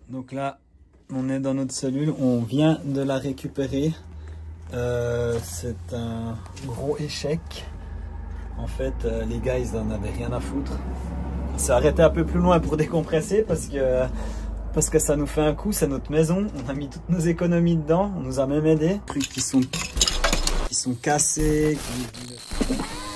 Donc là, on est dans notre cellule, on vient de la récupérer. C'est un gros échec. En fait, les gars, ils en avaient rien à foutre. On s'est arrêté un peu plus loin pour décompresser parce que ça nous fait un coup, c'est notre maison. On a mis toutes nos économies dedans, on nous a même aidé. Trucs qui sont cassés.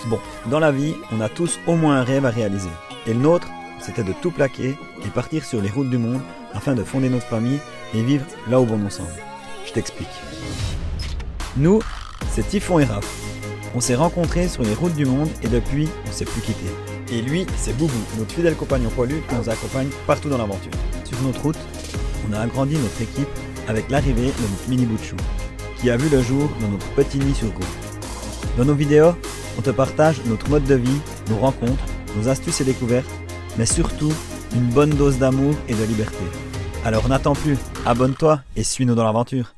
Bon, dans la vie, on a tous au moins un rêve à réaliser. Et le nôtre, c'était de tout plaquer et partir sur les routes du monde afin de fonder notre famille et vivre là où bon nous semble. Je t'explique. Nous, c'est Typhon et Raph. On s'est rencontrés sur les routes du monde et depuis, on ne s'est plus quittés. Et lui, c'est Boubou, notre fidèle compagnon poilu qui nous accompagne partout dans l'aventure. Sur notre route, on a agrandi notre équipe avec l'arrivée de notre mini bout de chou, qui a vu le jour dans notre petit nid sur route. Dans nos vidéos, on te partage notre mode de vie, nos rencontres, nos astuces et découvertes, mais surtout une bonne dose d'amour et de liberté. Alors n'attends plus, abonne-toi et suis-nous dans l'aventure.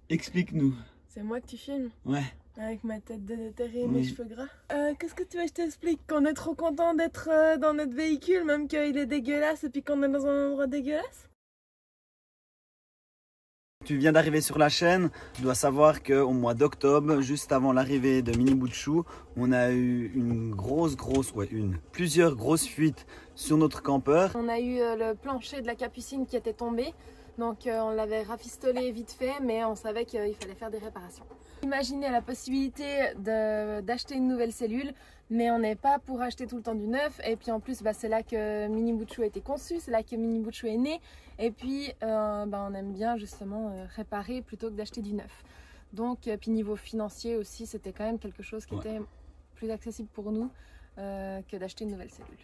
Explique-nous. C'est moi que tu filmes? Ouais. Avec ma tête de terre et Oui. mes cheveux gras. Qu'est-ce que tu veux que je t'explique? Qu'on est trop content d'être dans notre véhicule, même qu'il est dégueulasse et puis qu'on est dans un endroit dégueulasse. Tu viens d'arriver sur la chaîne, tu dois savoir qu'au mois d'octobre, juste avant l'arrivée de Mini Bout de Chou, on a eu plusieurs grosses fuites sur notre campeur. On a eu le plancher de la capucine qui était tombé, donc on l'avait rafistolé vite fait, mais on savait qu'il fallait faire des réparations. Imaginez la possibilité d'acheter une nouvelle cellule, mais on n'est pas pour acheter tout le temps du neuf. Et puis en plus, c'est là que Mini Bout de Chou a été conçu, c'est là que Mini Bout de Chou est né. Et puis on aime bien justement réparer plutôt que d'acheter du neuf. Donc puis niveau financier aussi, c'était quand même quelque chose qui était plus accessible pour nous que d'acheter une nouvelle cellule.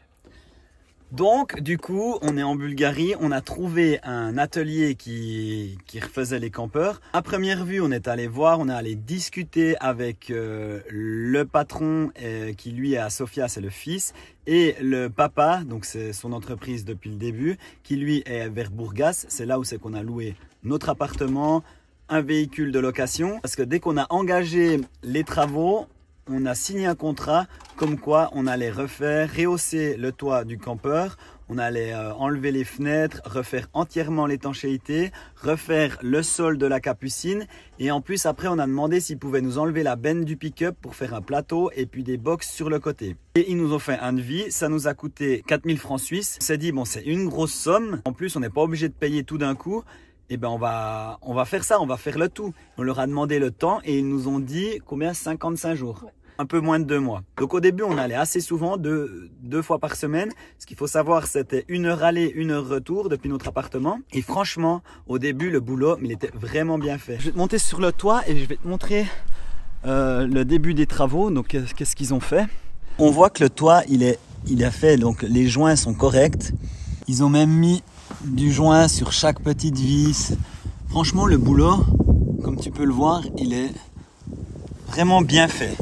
Donc, du coup, on est en Bulgarie, on a trouvé un atelier qui refaisait les campeurs. À première vue, on est allé voir, on est allé discuter avec le patron qui lui est à Sofia, c'est le fils, et le papa, donc c'est son entreprise depuis le début, qui lui est vers Burgas, c'est là où c'est qu'on a loué notre appartement, un véhicule de location. Parce que dès qu'on a engagé les travaux, on a signé un contrat comme quoi on allait rehausser le toit du campeur, on allait enlever les fenêtres, refaire entièrement l'étanchéité, refaire le sol de la capucine et en plus après on a demandé s'ils pouvaient nous enlever la benne du pick-up pour faire un plateau et puis des box sur le côté. Et ils nous ont fait un devis, ça nous a coûté 4000 francs suisses. On s'est dit bon c'est une grosse somme, en plus on n'est pas obligé de payer tout d'un coup. Eh ben on va faire ça, on va faire le tout. On leur a demandé le temps et ils nous ont dit combien? 55 jours. Ouais. Un peu moins de 2 mois. Donc au début, on allait assez souvent, deux fois par semaine. Ce qu'il faut savoir, c'était 1 heure aller, 1 heure retour depuis notre appartement. Et franchement, au début, le boulot, il était vraiment bien fait. Je vais te monter sur le toit et je vais te montrer le début des travaux. Donc qu'est-ce qu'ils ont fait? On voit que le toit, il est fait, donc les joints sont corrects. Ils ont même mis du joint sur chaque petite vis. Franchement, le boulot, comme tu peux le voir, il est vraiment bien fait.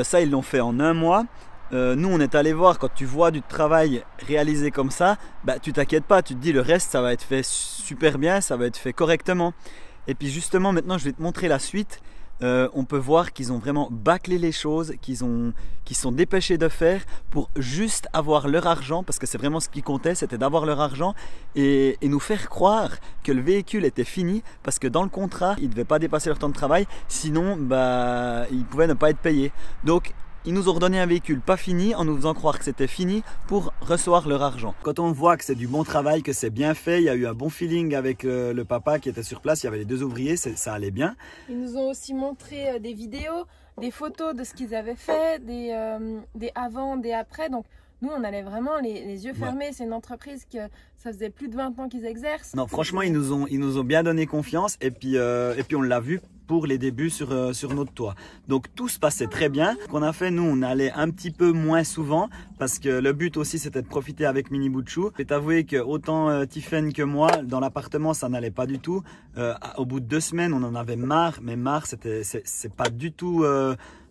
Ça, ils l'ont fait en 1 mois. Nous, on est allé voir, quand tu vois du travail réalisé comme ça, tu t'inquiètes pas, tu te dis le reste, ça va être fait super bien, ça va être fait correctement. Et puis justement, maintenant, je vais te montrer la suite. On peut voir qu'ils ont vraiment bâclé les choses, qu'ils sont dépêchés de faire pour juste avoir leur argent, parce que c'est vraiment ce qui comptait, c'était d'avoir leur argent et nous faire croire que le véhicule était fini, parce que dans le contrat, ils ne devaient pas dépasser leur temps de travail, sinon ils pouvaient ne pas être payés. Donc ils nous ont redonné un véhicule pas fini en nous faisant croire que c'était fini pour recevoir leur argent. Quand on voit que c'est du bon travail, que c'est bien fait, il y a eu un bon feeling avec le papa qui était sur place, il y avait les 2 ouvriers, ça allait bien. Ils nous ont aussi montré des vidéos, des photos de ce qu'ils avaient fait, des avant, des après. Donc nous, on allait vraiment les yeux fermés. C'est une entreprise que ça faisait plus de 20 ans qu'ils exercent. Non, franchement, ils nous ont bien donné confiance et puis on l'a vu pour les débuts sur notre toit. Donc tout se passait très bien. Ce qu'on a fait, nous, on allait un petit peu moins souvent parce que le but aussi, c'était de profiter avec Mini Bout de Chou. Je vais t'avouer que autant Tiffen que moi, dans l'appartement, ça n'allait pas du tout. Au bout de 2 semaines, on en avait marre, mais marre, c'est pas du tout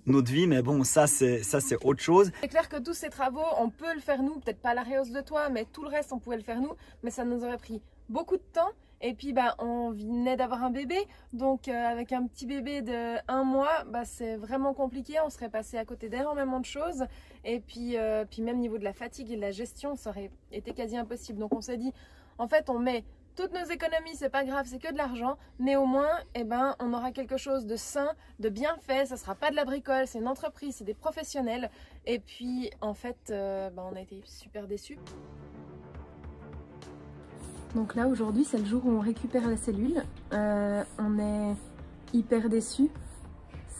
notre vie, mais bon, ça c'est autre chose. C'est clair que tous ces travaux, on peut le faire nous, peut-être pas la réhausse de toit, mais tout le reste, on pouvait le faire nous, mais ça nous aurait pris beaucoup de temps Et puis on venait d'avoir un bébé, donc avec un petit bébé de 1 mois, c'est vraiment compliqué, on serait passé à côté d'énormément de choses. Et puis même niveau de la fatigue et de la gestion, ça aurait été quasi impossible. Donc on s'est dit, en fait on met toutes nos économies, c'est pas grave, c'est que de l'argent, mais au moins, on aura quelque chose de sain, de bien fait, ça sera pas de la bricole, c'est une entreprise, c'est des professionnels. Et puis, en fait, on a été super déçus. Donc là, aujourd'hui, c'est le jour où on récupère la cellule. On est hyper déçus.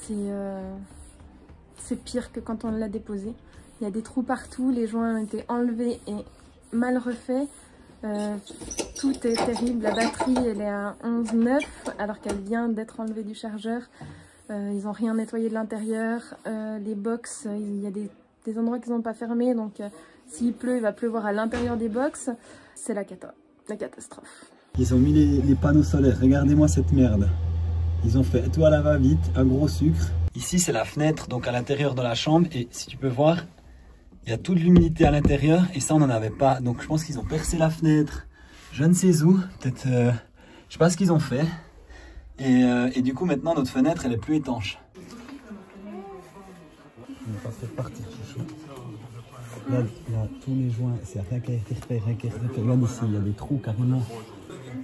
C'est pire que quand on l'a déposée. Il y a des trous partout, les joints ont été enlevés et mal refaits. Tout est terrible, la batterie elle est à 11,9 alors qu'elle vient d'être enlevée du chargeur. Ils n'ont rien nettoyé de l'intérieur, les box, il y a des endroits qu'ils n'ont pas fermés, donc s'il pleut, il va pleuvoir à l'intérieur des box. C'est la catastrophe. Ils ont mis les panneaux solaires, regardez-moi cette merde. Ils ont fait tout à la va-vite, un gros sucre. Ici c'est la fenêtre, donc à l'intérieur de la chambre, et si tu peux voir, il y a toute l'humidité à l'intérieur et ça on n'en avait pas. Donc je pense qu'ils ont percé la fenêtre, je ne sais où, peut-être, je sais pas ce qu'ils ont fait. Et du coup maintenant notre fenêtre elle est plus étanche. On va pas cette partie, chouchou. Là, tous les joints, c'est rien qui a été refait, rien qui a été refait. Regarde ici, il y a des trous carrément.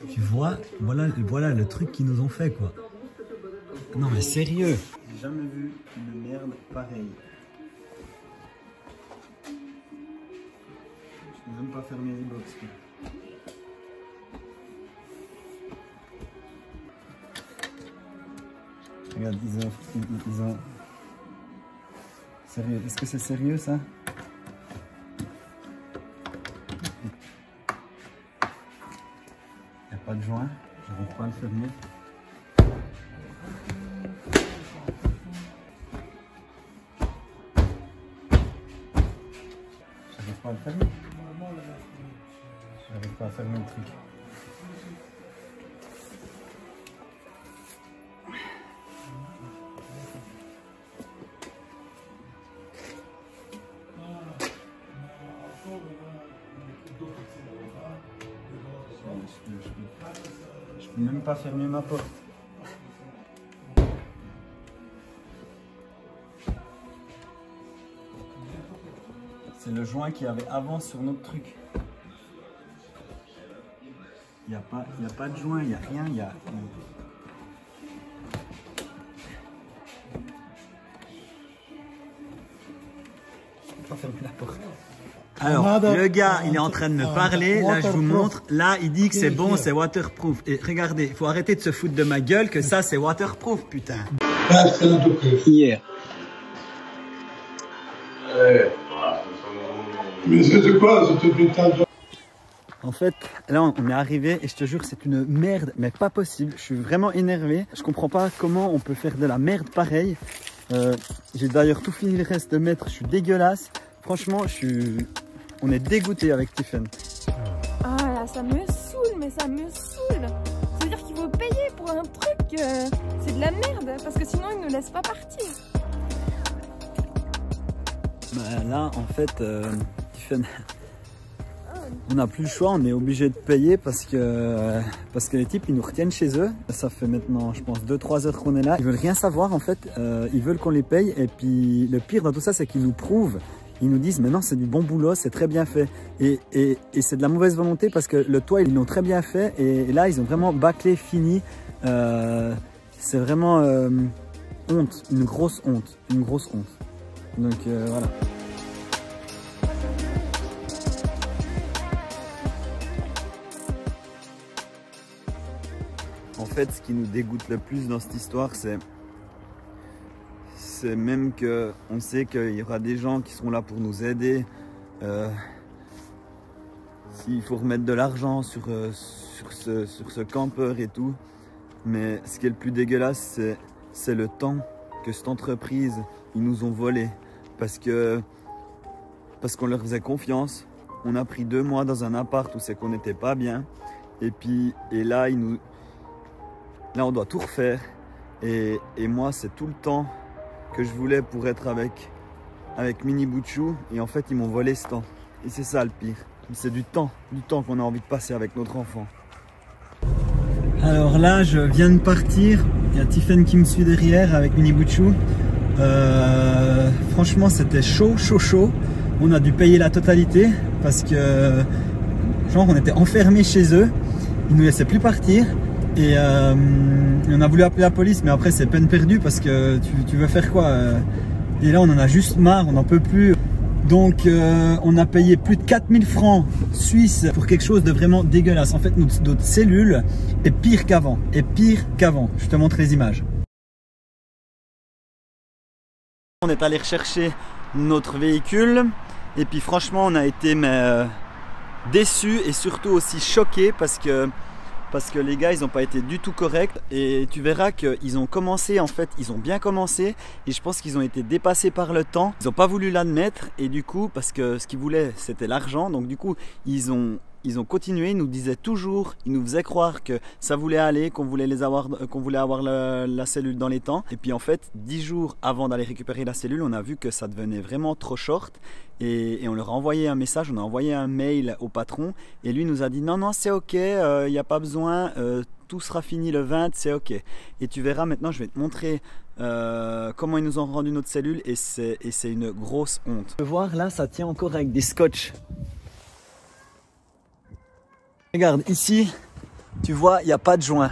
Tu vois, voilà le truc qu'ils nous ont fait quoi. Non mais sérieux. J'ai jamais vu une merde pareille. Je n'ai même pas fermé les box. Regarde, ils ont... Sérieux, est-ce que c'est sérieux ça? Il n'y a pas de joint, je n'arrive pas à le fermer. J'arrive pas à le fermer. J'arrive pas à fermer le truc. Je peux même pas fermer ma porte. C'est le joint qu'il y avait avant sur notre truc. Il n'y a pas de joint, il n'y a rien, il y a... Je peux pas fermer la porte. Alors, le gars, il est en train de me parler. Là, je vous montre. Là, il dit que c'est bon, c'est waterproof. Et regardez, il faut arrêter de se foutre de ma gueule que ça, c'est waterproof, putain. Hier. Mais c'est quoi, cette putain de... En fait, là, on est arrivé et je te jure, c'est une merde, mais pas possible. Je suis vraiment énervé. Je comprends pas comment on peut faire de la merde pareille. J'ai d'ailleurs tout fini le reste de mettre. Je suis dégueulasse. Franchement, on est dégoûté avec Tiffen. Ah là, ça me saoule, mais ça me saoule. Ça veut dire qu'il faut payer pour un truc, c'est de la merde, parce que sinon ils ne nous laissent pas partir. Bah, là, en fait, Tiffen, on n'a plus le choix, on est obligé de payer parce que les types, ils nous retiennent chez eux. Ça fait maintenant, je pense, 2-3 heures qu'on est là. Ils veulent rien savoir, en fait. Ils veulent qu'on les paye. Et puis, le pire dans tout ça, c'est qu'ils nous prouvent. Ils nous disent, mais non, c'est du bon boulot, c'est très bien fait. Et c'est de la mauvaise volonté parce que le toit, ils l'ont très bien fait. Et là, ils ont vraiment bâclé, fini. C'est vraiment honte, une grosse honte. Donc, voilà. En fait, ce qui nous dégoûte le plus dans cette histoire, c'est même qu'on sait qu'il y aura des gens qui seront là pour nous aider. S'il faut remettre de l'argent sur ce campeur et tout. Mais ce qui est le plus dégueulasse, c'est le temps que cette entreprise, ils nous ont volé. Parce qu'on leur faisait confiance. On a pris 2 mois dans un appart où c'est qu'on n'était pas bien. Et là, là, on doit tout refaire. Et moi, c'est tout le temps que je voulais pour être avec Mini Bouchou. Et en fait, ils m'ont volé ce temps. Et c'est ça le pire. C'est du temps qu'on a envie de passer avec notre enfant. Alors là, je viens de partir. Il y a Tiffen qui me suit derrière avec Mini Bouchou. Franchement, c'était chaud. On a dû payer la totalité parce que, genre, on était enfermés chez eux. Ils nous laissaient plus partir. Et on a voulu appeler la police, mais après, c'est peine perdue parce que tu veux faire quoi? Et là, on en a juste marre, on n'en peut plus. Donc on a payé plus de 4000 francs suisses pour quelque chose de vraiment dégueulasse. En fait, notre cellule est pire qu'avant. Je te montre les images. On est allé rechercher notre véhicule et puis franchement on a été déçus et surtout aussi choqués parce que les gars ils n'ont pas été du tout corrects et tu verras qu'ils ont commencé, en fait ils ont bien commencé et je pense qu'ils ont été dépassés par le temps. Ils n'ont pas voulu l'admettre et du coup, parce que ce qu'ils voulaient c'était l'argent, donc du coup ils ont continué, ils nous disaient toujours, ils nous faisaient croire que ça voulait aller, qu'on voulait avoir la cellule dans les temps. Et puis en fait, 10 jours avant d'aller récupérer la cellule, on a vu que ça devenait vraiment trop short. Et on leur a envoyé un message, on a envoyé un mail au patron. Et lui nous a dit non, c'est ok, il n'y a pas besoin, tout sera fini le 20, c'est ok. Et tu verras maintenant, je vais te montrer comment ils nous ont rendu notre cellule et c'est une grosse honte. Tu peux voir là, ça tient encore avec des scotch. Regarde, ici, tu vois, il n'y a pas de joint.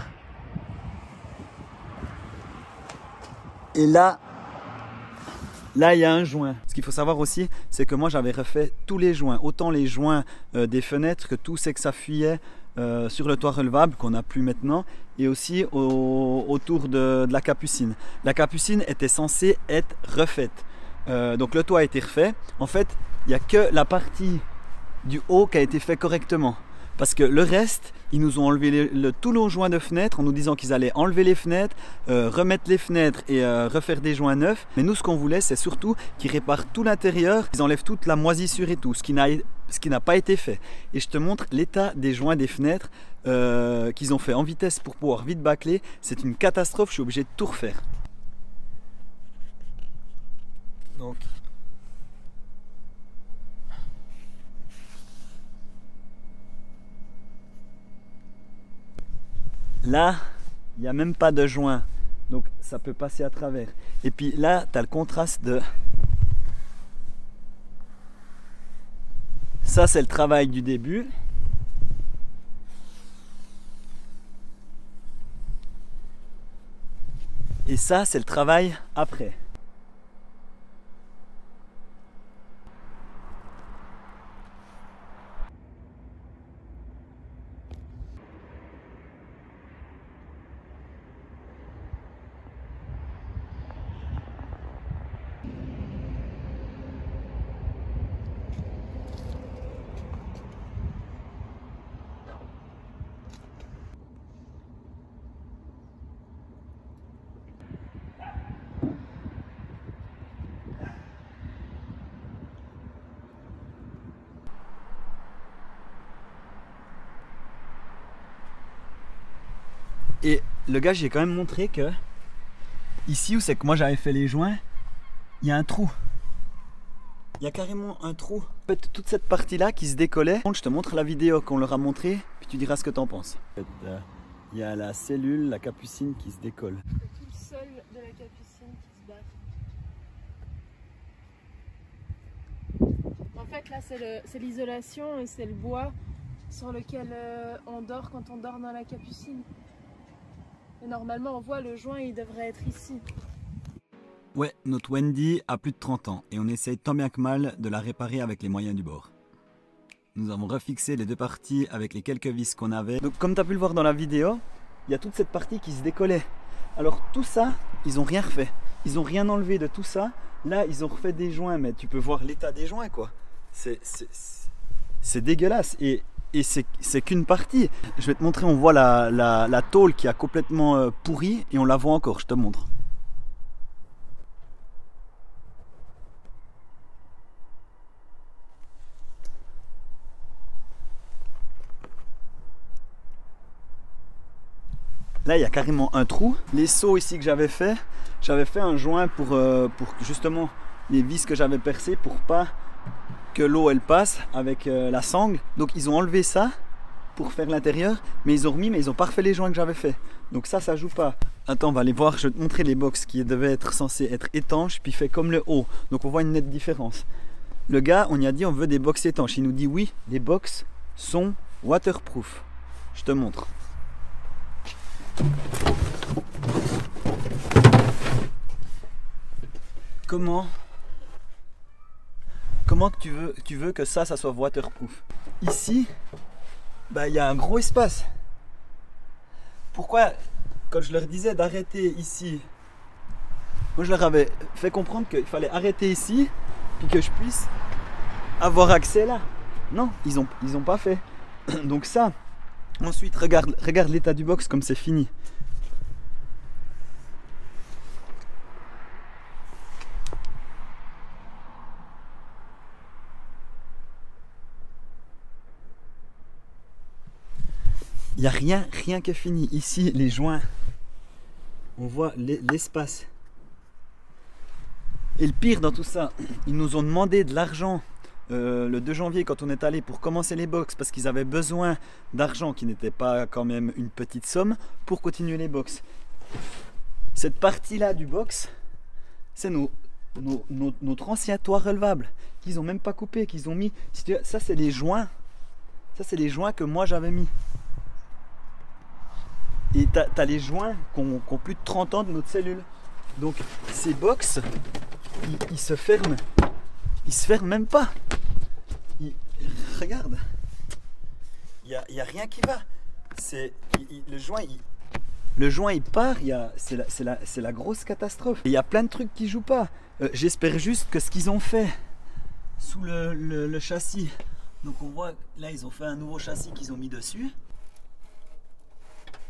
Et là, il y a un joint. Ce qu'il faut savoir aussi, c'est que moi, j'avais refait tous les joints. Autant les joints des fenêtres que tout c'est que ça fuyait sur le toit relevable, qu'on n'a plus maintenant. Et aussi autour de la capucine. La capucine était censée être refaite. Donc le toit a été refait. En fait, il n'y a que la partie du haut qui a été fait correctement. Parce que le reste, ils nous ont enlevé tous nos joints de fenêtres en nous disant qu'ils allaient enlever les fenêtres, remettre les fenêtres et refaire des joints neufs. Mais nous, ce qu'on voulait, c'est surtout qu'ils réparent tout l'intérieur, qu'ils enlèvent toute la moisissure et tout, ce qui n'a pas été fait. Et je te montre l'état des joints des fenêtres qu'ils ont fait en vitesse pour pouvoir vite bâcler. C'est une catastrophe, je suis obligé de tout refaire. Donc... là, il n'y a même pas de joint, donc ça peut passer à travers. Et puis là, tu as le contraste de... Ça, c'est le travail du début. Et ça, c'est le travail après. Et le gars, j'ai quand même montré que ici où c'est que moi j'avais fait les joints, il y a un trou. Il y a carrément un trou. En fait, toute cette partie-là qui se décollait. Je te montre la vidéo qu'on leur a montrée, puis tu diras ce que tu en penses. En fait, il y a la cellule, la capucine qui se décolle. Tout le sol de la capucine qui se bat. En fait, là, c'est l'isolation et c'est le bois sur lequel on dort quand on dort dans la capucine. Et normalement, on voit le joint, il devrait être ici. Ouais, notre Wendy a plus de 30 ans et on essaye tant bien que mal de la réparer avec les moyens du bord. Nous avons refixé les deux parties avec les quelques vis qu'on avait. Donc comme tu as pu le voir dans la vidéo, il y a toute cette partie qui se décollait. Alors tout ça, ils n'ont rien refait. Ils n'ont rien enlevé de tout ça. Là, ils ont refait des joints, mais tu peux voir l'état des joints, quoi. C'est dégueulasse. Et c'est qu'une partie. Je vais te montrer, on voit la tôle qui a complètement pourri et on la voit encore, je te montre. Là, il y a carrément un trou. Les seaux ici que j'avais fait un joint pour justement les vis que j'avais percées pour pas que l'eau elle passe avec la sangle. Donc ils ont enlevé ça pour faire l'intérieur, mais ils ont pas refait les joints que j'avais fait. Donc ça joue pas. Attends, on va aller voir, je vais te montrer les box qui devaient être censés être étanches, puis fait comme le haut. Donc on voit une nette différence. Le gars, on y a dit on veut des box étanches. Il nous dit oui, les box sont waterproof. Je te montre. Comment tu veux que ça soit waterproof? Ici, bah, y a un gros espace. Pourquoi, quand je leur disais d'arrêter ici, moi je leur avais fait comprendre qu'il fallait arrêter ici, puis que je puisse avoir accès là. Non, ils ont pas fait. Donc ça, ensuite regarde l'état du box comme c'est fini. Il n'y a rien qui est fini. Ici, les joints, on voit l'espace. Et le pire dans tout ça, ils nous ont demandé de l'argent le 2 janvier quand on est allé pour commencer les box parce qu'ils avaient besoin d'argent qui n'était pas quand même une petite somme pour continuer les box. Cette partie-là du box, c'est notre ancien toit relevable qu'ils n'ont même pas coupé, qu'ils ont mis. Ça, c'est les joints. Ça, c'est les joints que moi j'avais mis. Et t'as les joints qui ont plus de 30 ans de notre cellule. Donc ces box, ils se ferment. Ils se ferment même pas. Regarde. Il y a rien qui va. Le joint il part. C'est la grosse catastrophe. Il y a plein de trucs qui jouent pas. J'espère juste que ce qu'ils ont fait sous le châssis. Donc on voit là ils ont fait un nouveau châssis qu'ils ont mis dessus.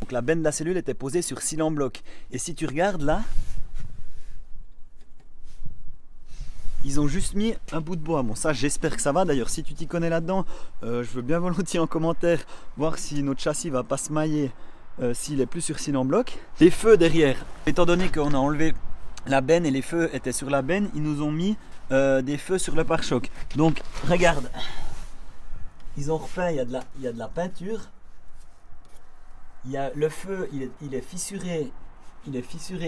Donc la benne de la cellule était posée sur cylindre bloc. Et si tu regardes là, ils ont juste mis un bout de bois. Bon ça j'espère que ça va. D'ailleurs si tu t'y connais là-dedans, je veux bien volontiers en commentaire voir si notre châssis va pas se mailler s'il est plus sur cylindre bloc. Les feux derrière, étant donné qu'on a enlevé la benne et les feux étaient sur la benne, ils nous ont mis des feux sur le pare-choc. Donc regarde, ils ont refait, il y a de la peinture. Le feu, il est fissuré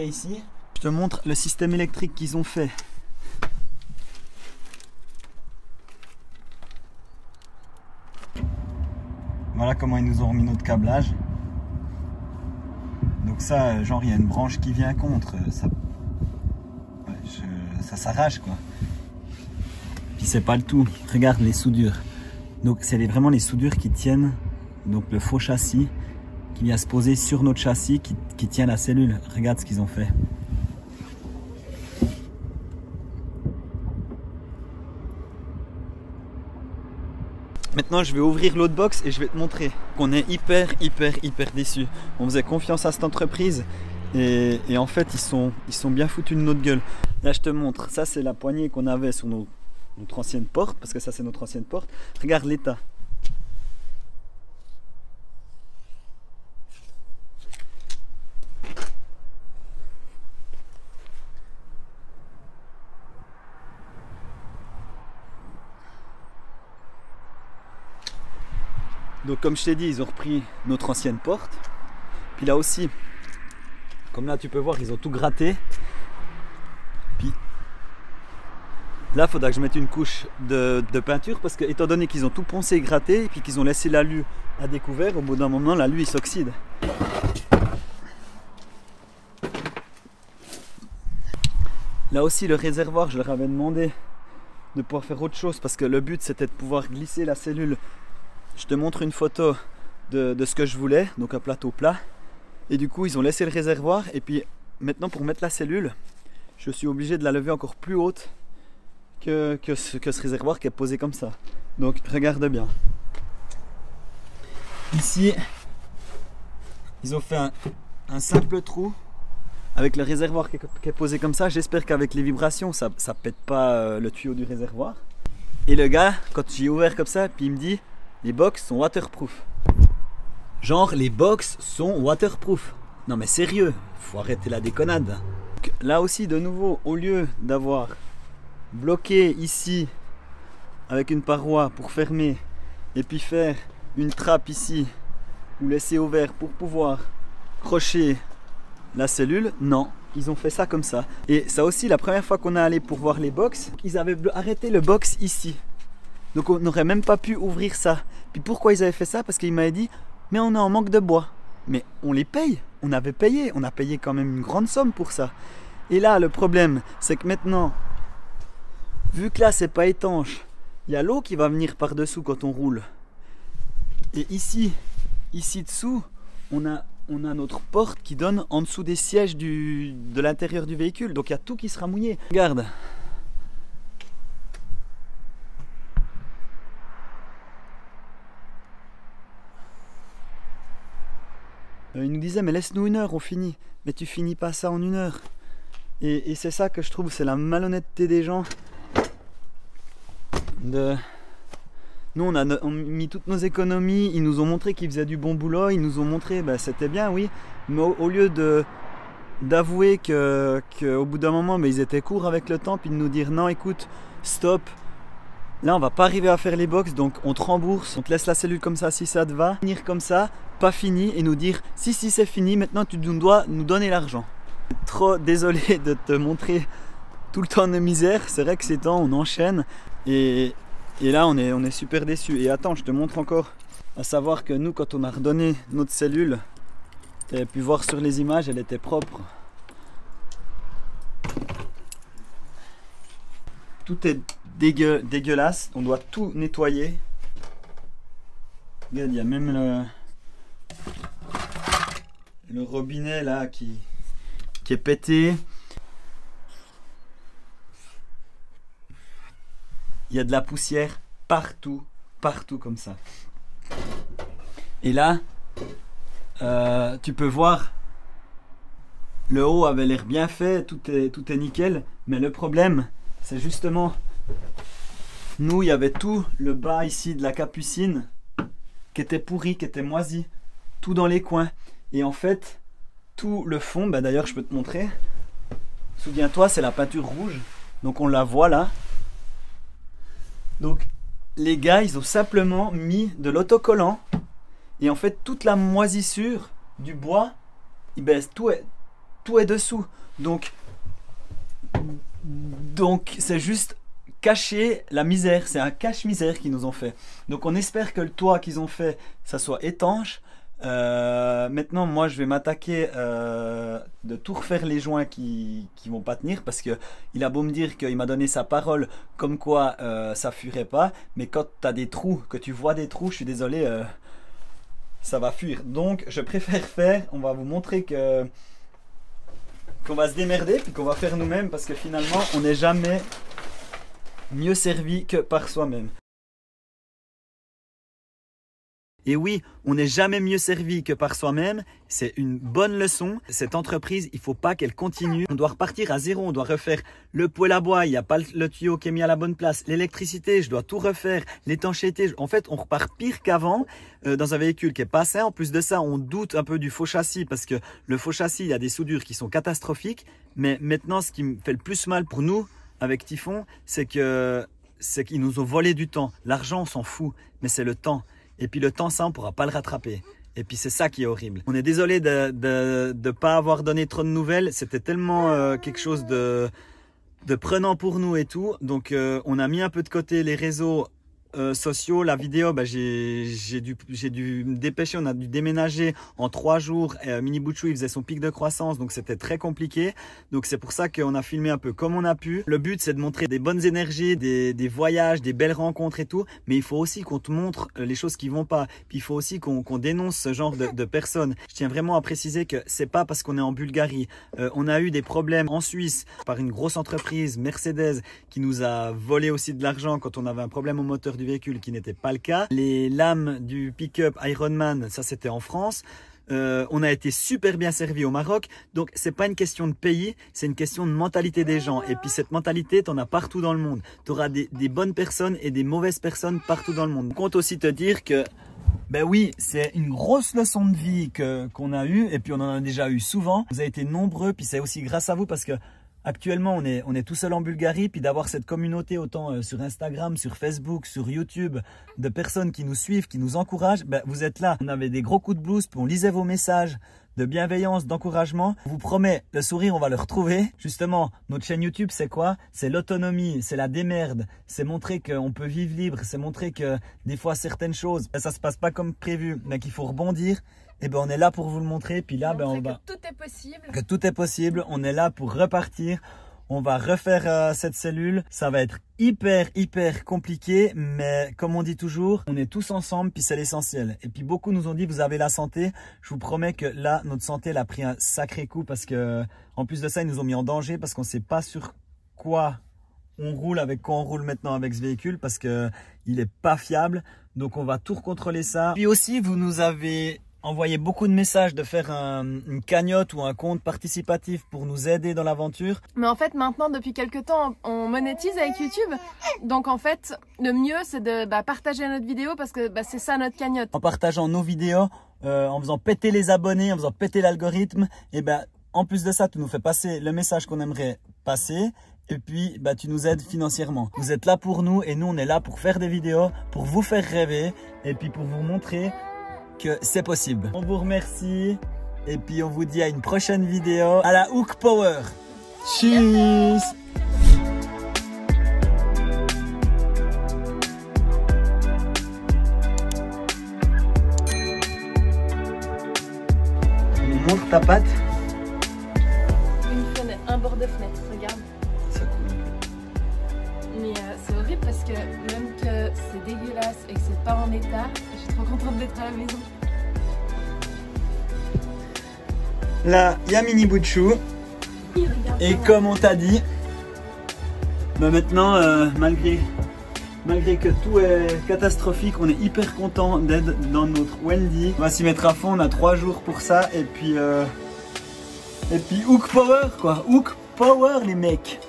ici. Je te montre le système électrique qu'ils ont fait. Voilà comment ils nous ont remis notre câblage. Donc ça, genre il y a une branche qui vient contre. Ça s'arrache quoi. Puis c'est pas le tout. Regarde les soudures. Donc c'est vraiment les soudures qui tiennent donc le faux châssis, qui vient se poser sur notre châssis qui tient la cellule. Regarde ce qu'ils ont fait. Maintenant je vais ouvrir l'autre box et je vais te montrer qu'on est hyper déçus. On faisait confiance à cette entreprise et en fait ils sont bien foutus de notre gueule. Là je te montre, ça c'est la poignée qu'on avait sur notre ancienne porte, parce que ça c'est notre ancienne porte. Regarde l'état. Donc comme je t'ai dit, ils ont repris notre ancienne porte. Puis là aussi, comme là tu peux voir, ils ont tout gratté. Puis là, il faudra que je mette une couche de peinture parce que étant donné qu'ils ont tout poncé et gratté, et puis qu'ils ont laissé l'alu à découvert, au bout d'un moment, l'alu il s'oxyde. Là aussi, le réservoir, je leur avais demandé de pouvoir faire autre chose parce que le but c'était de pouvoir glisser la cellule. Je te montre une photo de ce que je voulais, donc un plateau plat. Et du coup, ils ont laissé le réservoir. Et puis maintenant, pour mettre la cellule, je suis obligé de la lever encore plus haute que ce réservoir qui est posé comme ça. Donc, regarde bien. Ici, ils ont fait un simple trou avec le réservoir qui est posé comme ça. J'espère qu'avec les vibrations, ça pète pas le tuyau du réservoir. Et le gars, quand j'ai ouvert comme ça, puis il me dit... Les box sont waterproof. Genre, les box sont waterproof. Non mais sérieux, faut arrêter la déconnade. Là aussi, de nouveau, au lieu d'avoir bloqué ici avec une paroi pour fermer et puis faire une trappe ici ou laisser ouvert pour pouvoir crocher la cellule. Non, ils ont fait ça comme ça. Et ça aussi, la première fois qu'on est allé pour voir les box, ils avaient arrêté le box ici. Donc on n'aurait même pas pu ouvrir ça. Puis pourquoi ils avaient fait ça? Parce qu'ils m'avaient dit, mais on est en manque de bois. Mais on les paye, on avait payé, on a payé quand même une grande somme pour ça. Et là, le problème, c'est que maintenant, vu que là, c'est pas étanche, il y a l'eau qui va venir par-dessous quand on roule. Et ici dessous, on a notre porte qui donne en dessous des sièges de l'intérieur du véhicule. Donc il y a tout qui sera mouillé. Regarde. Il nous disait, mais laisse-nous 1 heure, on finit. Mais tu finis pas ça en 1 heure. Et c'est ça que je trouve, c'est la malhonnêteté des gens. Nous, on a mis toutes nos économies, ils nous ont montré qu'ils faisaient du bon boulot, ils nous ont montré, bah, c'était bien, oui, mais au lieu d'avouer qu'au bout d'un moment, bah, ils étaient courts avec le temps, puis de nous dire, non, écoute, stop, là, on va pas arriver à faire les box, donc on te rembourse, on te laisse la cellule comme ça, si ça te va, finir comme ça, pas fini, et nous dire, si, c'est fini, maintenant tu dois nous donner l'argent. Trop désolé de te montrer tout le temps de misère, c'est vrai que ces temps, on enchaîne, et là, on est super déçus. Et attends, je te montre encore. À savoir que nous, quand on a redonné notre cellule, tu avais pu voir sur les images, elle était propre. Tout est dégueulasse. On doit tout nettoyer. Regarde, il y a même le robinet là qui est pété. Il y a de la poussière partout comme ça. Et là, tu peux voir, le haut avait l'air bien fait, tout est nickel. Mais le problème, c'est justement, nous, il y avait tout le bas ici de la capucine qui était pourri, qui était moisi, tout dans les coins. Et en fait, tout le fond, bah d'ailleurs, je peux te montrer. Souviens-toi, c'est la peinture rouge. Donc on la voit là. Donc les gars, ils ont simplement mis de l'autocollant et en fait toute la moisissure du bois, tout est dessous. Donc c'est juste cacher la misère, c'est un cache-misère qu'ils nous ont fait. Donc on espère que le toit qu'ils ont fait, ça soit étanche. Maintenant moi je vais m'attaquer de tout refaire les joints qui vont pas tenir, parce que il a beau me dire qu'il m'a donné sa parole comme quoi ça fuirait pas, mais quand tu as des trous, que tu vois des trous, je suis désolé, ça va fuir. Donc je préfère faire, on va vous montrer qu'on va se démerder puis qu'on va faire nous-mêmes, parce que finalement on n'est jamais mieux servi que par soi-même. Et oui, on n'est jamais mieux servi que par soi-même. C'est une bonne leçon. Cette entreprise, il ne faut pas qu'elle continue. On doit repartir à zéro. On doit refaire le poêle à bois. Il n'y a pas le tuyau qui est mis à la bonne place. L'électricité, je dois tout refaire. L'étanchéité. En fait, on repart pire qu'avant dans un véhicule qui est pas sain. En plus de ça, on doute un peu du faux châssis, parce que le faux châssis, il y a des soudures qui sont catastrophiques. Mais maintenant, ce qui me fait le plus mal pour nous, avec Typhon, c'est qu'ils nous ont volé du temps. L'argent, on s'en fout, mais c'est le temps. Et puis le temps, ça, on ne pourra pas le rattraper. Et puis c'est ça qui est horrible. On est désolé de pas avoir donné trop de nouvelles. C'était tellement quelque chose de prenant pour nous et tout. Donc on a mis un peu de côté les réseaux sociaux. La vidéo, bah, j'ai dû me dépêcher. On a dû déménager en 3 jours. Mini Butchou, il faisait son pic de croissance, donc c'était très compliqué. Donc c'est pour ça qu'on a filmé un peu comme on a pu. Le but, c'est de montrer des bonnes énergies, des voyages, des belles rencontres et tout. Mais il faut aussi qu'on te montre les choses qui vont pas. Puis il faut aussi qu'on dénonce ce genre de personnes. Je tiens vraiment à préciser que c'est pas parce qu'on est en Bulgarie. On a eu des problèmes en Suisse par une grosse entreprise, Mercedes, qui nous a volé aussi de l'argent quand on avait un problème au moteur du véhicule, qui n'était pas le cas. Les lames du pick-up Ironman, ça c'était en France. On a été super bien servi au Maroc. Donc c'est pas une question de pays, c'est une question de mentalité des gens. Et puis cette mentalité, t'en as partout dans le monde. Tu auras des bonnes personnes et des mauvaises personnes partout dans le monde. On compte aussi te dire que ben oui, c'est une grosse leçon de vie qu'on a eue, et puis on en a déjà eu souvent. Vous avez été nombreux, puis c'est aussi grâce à vous, parce que Actuellement, on est tout seul en Bulgarie, puis d'avoir cette communauté autant sur Instagram, sur Facebook, sur YouTube, de personnes qui nous suivent, qui nous encouragent, ben, vous êtes là. On avait des gros coups de blues, puis on lisait vos messages de bienveillance, d'encouragement. Je vous promets, le sourire, on va le retrouver. Justement, notre chaîne YouTube, c'est quoi? C'est l'autonomie, c'est la démerde, c'est montrer qu'on peut vivre libre, c'est montrer que des fois, certaines choses, ça se passe pas comme prévu, mais qu'il faut rebondir. Et ben on est là pour vous le montrer, puis là ben on va que tout est possible. Que tout est possible, on est là pour repartir. On va refaire cette cellule, ça va être hyper compliqué, mais comme on dit toujours, on est tous ensemble, puis c'est l'essentiel. Et puis beaucoup nous ont dit, vous avez la santé. Je vous promets que là, notre santé, elle a pris un sacré coup parce que, en plus de ça, ils nous ont mis en danger parce qu'on ne sait pas sur quoi on roule, avec quoi on roule maintenant avec ce véhicule, parce que il est pas fiable. Donc on va tout recontrôler ça. Puis aussi, vous nous avez envoyé beaucoup de messages de faire une cagnotte ou un compte participatif pour nous aider dans l'aventure. Mais en fait, maintenant, depuis quelques temps, on monétise avec YouTube. Donc en fait, le mieux, c'est de partager notre vidéo parce que c'est ça notre cagnotte. En partageant nos vidéos, en faisant péter les abonnés, en faisant péter l'algorithme, et en plus de ça, tu nous fais passer le message qu'on aimerait passer. Et puis, tu nous aides financièrement. Vous êtes là pour nous et nous, on est là pour faire des vidéos, pour vous faire rêver et puis pour vous montrer que c'est possible. On vous remercie et puis on vous dit à une prochaine vidéo à la Hook Power. Cheers! Montre ta patte. Une fenêtre, un bord de fenêtre, regarde. Ça coule. Mais c'est horrible parce que même que c'est dégueulasse et que c'est pas en état, je suis trop contente d'être à la maison. Là, il y a Mini bout de chou. Et comme on t'a dit, maintenant, malgré que tout est catastrophique, on est hyper content d'être dans notre Wendy. On va s'y mettre à fond, on a 3 jours pour ça. Et puis Hook Power quoi, Hook Power les mecs.